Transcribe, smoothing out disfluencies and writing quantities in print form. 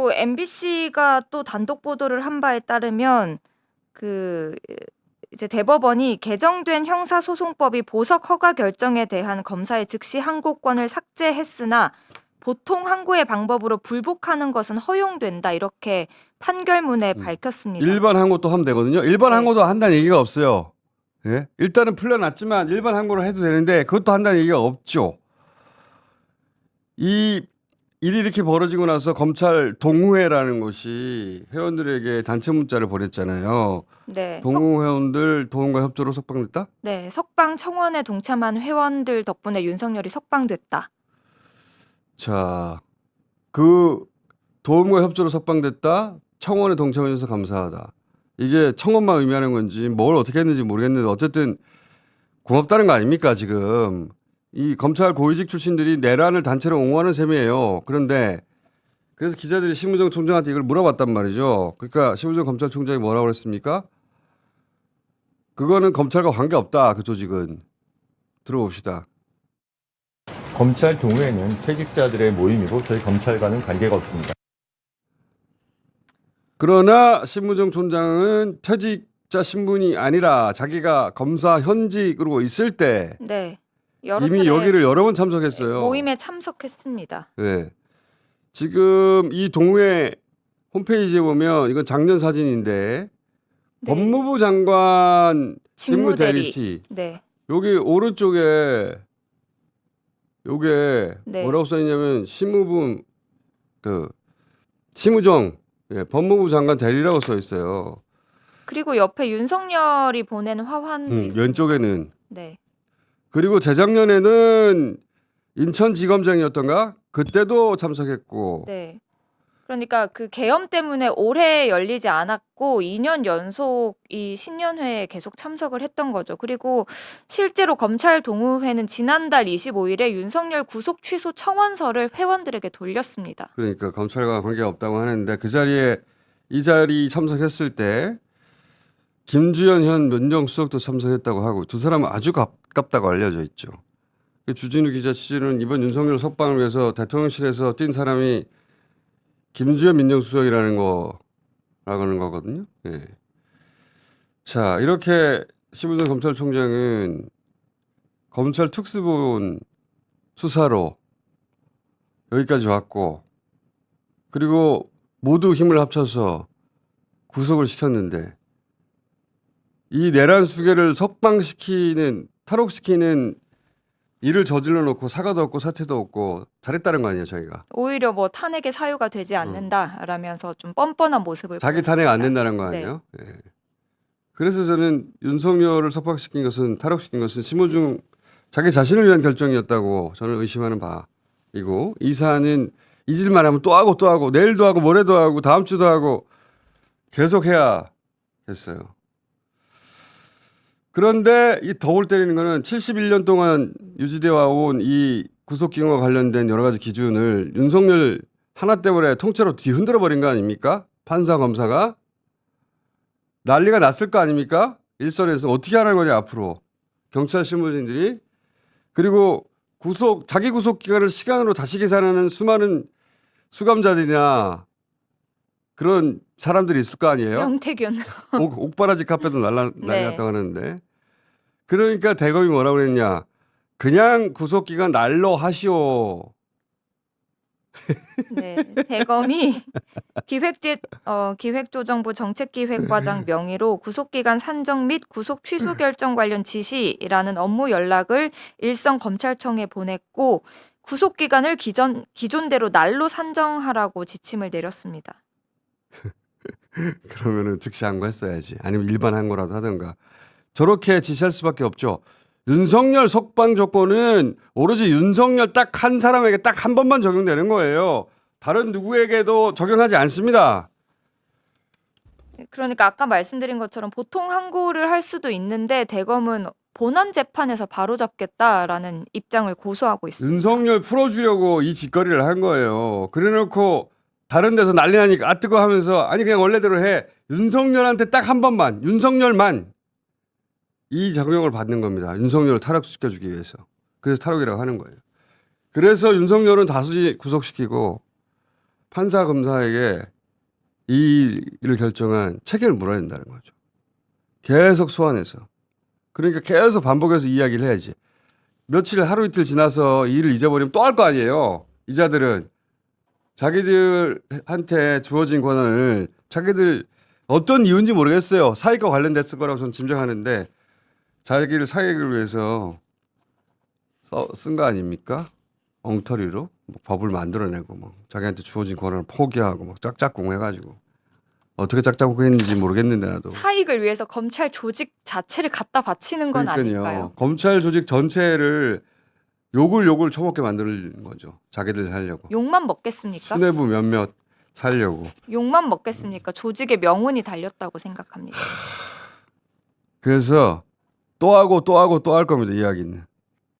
그리고 MBC가 또 단독 보도를 한 바에 따르면 이제 대법원이 개정된 형사소송법이 보석 허가 결정에 대한 검사의 즉시 항고권을 삭제했으나 보통 항고의 방법으로 불복하는 것은 허용된다 이렇게 판결문에 밝혔습니다. 일반 항고도 하면 되거든요. 일반 네. 항고도 한다는 얘기가 없어요. 예? 일단은 풀려났지만 일반 항고를 해도 되는데 그것도 한다는 얘기가 없죠. 이 일이 이렇게 벌어지고 나서 검찰 동호회라는 곳이 회원들에게 단체 문자를 보냈잖아요. 네. 동호 회원들 도움과 협조로 석방됐다? 네, 석방 청원에 동참한 회원들 덕분에 윤석열이 석방됐다. 자, 그 도움과 협조로 석방됐다. 청원에 동참해줘서 감사하다. 이게 청원만 의미하는 건지 뭘 어떻게 했는지 모르겠는데 어쨌든 고맙다는 거 아닙니까 지금. 이 검찰 고위직 출신들이 내란을 단체로 옹호하는 셈이에요. 그런데 그래서 기자들이 심우정 총장한테 이걸 물어봤단 말이죠. 그러니까 심우정 검찰총장이 뭐라고 그랬습니까? 그거는 검찰과 관계없다. 그 조직은. 들어봅시다. 검찰 동호회는 퇴직자들의 모임이고 저희 검찰과는 관계가 없습니다. 그러나 심우정 총장은 퇴직자 신분이 아니라 자기가 검사 현직으로 있을 때 네. 여러 이미 차례 여기를 여러 번 참석했어요. 모임에 참석했습니다. 네. 지금 이 동호회 홈페이지에 보면 이건 작년 사진인데 네. 법무부 장관 직무대리. 직무대리시 네. 여기 오른쪽에 요게 네. 뭐라고 써있냐면 심무부 심우정 법무부 장관 대리라고 써 있어요. 그리고 옆에 윤석열이 보낸 화환도 있습니다. 왼쪽에는 네. 그리고 재작년에는 인천지검장이었던가 그때도 참석했고 네. 그러니까 그 계엄 때문에 올해 열리지 않았고 2년 연속 이 신년회에 계속 참석을 했던 거죠. 그리고 실제로 검찰 동호회는 지난달 25일에 윤석열 구속 취소 청원서를 회원들에게 돌렸습니다. 그러니까 검찰과 관계가 없다고 하는데 그 자리에 이 자리 참석했을 때 김주현 현 민정수석도 참석했다고 하고 두 사람은 아주 가깝다고 알려져 있죠. 주진우 기자 취재는 이번 윤석열 석방을 위해서 대통령실에서 뛴 사람이 김주현 민정수석이라는 거라고 하는 거거든요. 예. 자, 이렇게 심우정 검찰총장은 검찰 특수본 수사로 여기까지 왔고 그리고 모두 힘을 합쳐서 구속을 시켰는데 이 내란 수계를 석방시키는 탈옥시키는 일을 저질러 놓고 사과도 없고 사퇴도 없고 잘했다는 거 아니에요 저희가. 오히려 뭐 탄핵의 사유가 되지 않는다라면서 좀 뻔뻔한 모습을 자기 보였습니다. 탄핵 안 된다는 거 네. 아니에요? 예. 그래서 저는 윤석열을 석방시킨 것은 탈옥시킨 것은 심우중 자기 자신을 위한 결정이었다고 저는 의심하는 바이고 이 사안은 잊을만 하면 또 하고 또 하고 내일도 하고 모레도 하고 다음 주도 하고 계속 해야 했어요. 그런데 이 덕을 때리는 거는 71년 동안 유지되어 온 이 구속기능과 관련된 여러 가지 기준을 윤석열 하나 때문에 통째로 뒤흔들어 버린 거 아닙니까? 판사 검사가 난리가 났을 거 아닙니까? 일선에서 어떻게 하라는 거냐 앞으로 경찰 실무진들이 그리고 자기 구속 기간을 시간으로 다시 계산하는 수많은 수감자들이나 그런 사람들이 있을 거 아니에요? 명태균. 옥바라지 카페도 난리 네. 났다고 하는데 그러니까 대검이 뭐라고 그랬냐 그냥 구속기간 날로 하시오. 네, 대검이 기획조정부 정책기획과장 명의로 구속기간 산정 및 구속 취소 결정 관련 지시라는 업무 연락을 일선 검찰청에 보냈고 구속기간을 기존대로 날로 산정하라고 지침을 내렸습니다. 그러면은 즉시 항고했어야지. 아니면 일반 항고라도 하든가. 저렇게 지시할 수밖에 없죠. 윤석열 석방 조건은 오로지 윤석열 딱 한 사람에게 딱 한 번만 적용되는 거예요. 다른 누구에게도 적용하지 않습니다. 그러니까 아까 말씀드린 것처럼 보통 항고를 할 수도 있는데 대검은 본안 재판에서 바로잡겠다라는 입장을 고수하고 있습니다. 윤석열 풀어주려고 이 짓거리를 한 거예요. 그래놓고 다른 데서 난리 나니까 아 뜨거 하면서 아니 그냥 원래대로 해. 윤석열한테 딱 한 번만 윤석열만 이 적용을 받는 겁니다. 윤석열을 탈옥시켜주기 위해서. 그래서 탈옥이라고 하는 거예요. 그래서 윤석열은 다수지 구속시키고 판사 검사에게 이 일을 결정한 책임을 물어야 된다는 거죠. 계속 소환해서. 그러니까 계속 반복해서 이야기를 해야지. 며칠 하루 이틀 지나서 이 일을 잊어버리면 또 할 거 아니에요. 이자들은 자기들한테 주어진 권한을 자기들 어떤 이유인지 모르겠어요. 사익과 관련됐을 거라고 저는 짐작하는데 자기를 사익을 위해서 쓴 거 아닙니까? 엉터리로 뭐 법을 만들어내고 뭐 자기한테 주어진 권한을 포기하고 막 짝짝꿍 해가지고 어떻게 짝짝꿍 했는지 모르겠는데 나도. 사익을 위해서 검찰 조직 자체를 갖다 바치는 건 아닐까요? 검찰 조직 전체를 욕을 처먹게 만드는 거죠. 자기들 살려고. 욕만 먹겠습니까? 수뇌부 몇몇 살려고. 욕만 먹겠습니까? 조직의 명운이 달렸다고 생각합니다. 그래서 또 하고 또 하고 또 할 겁니다. 이야기는.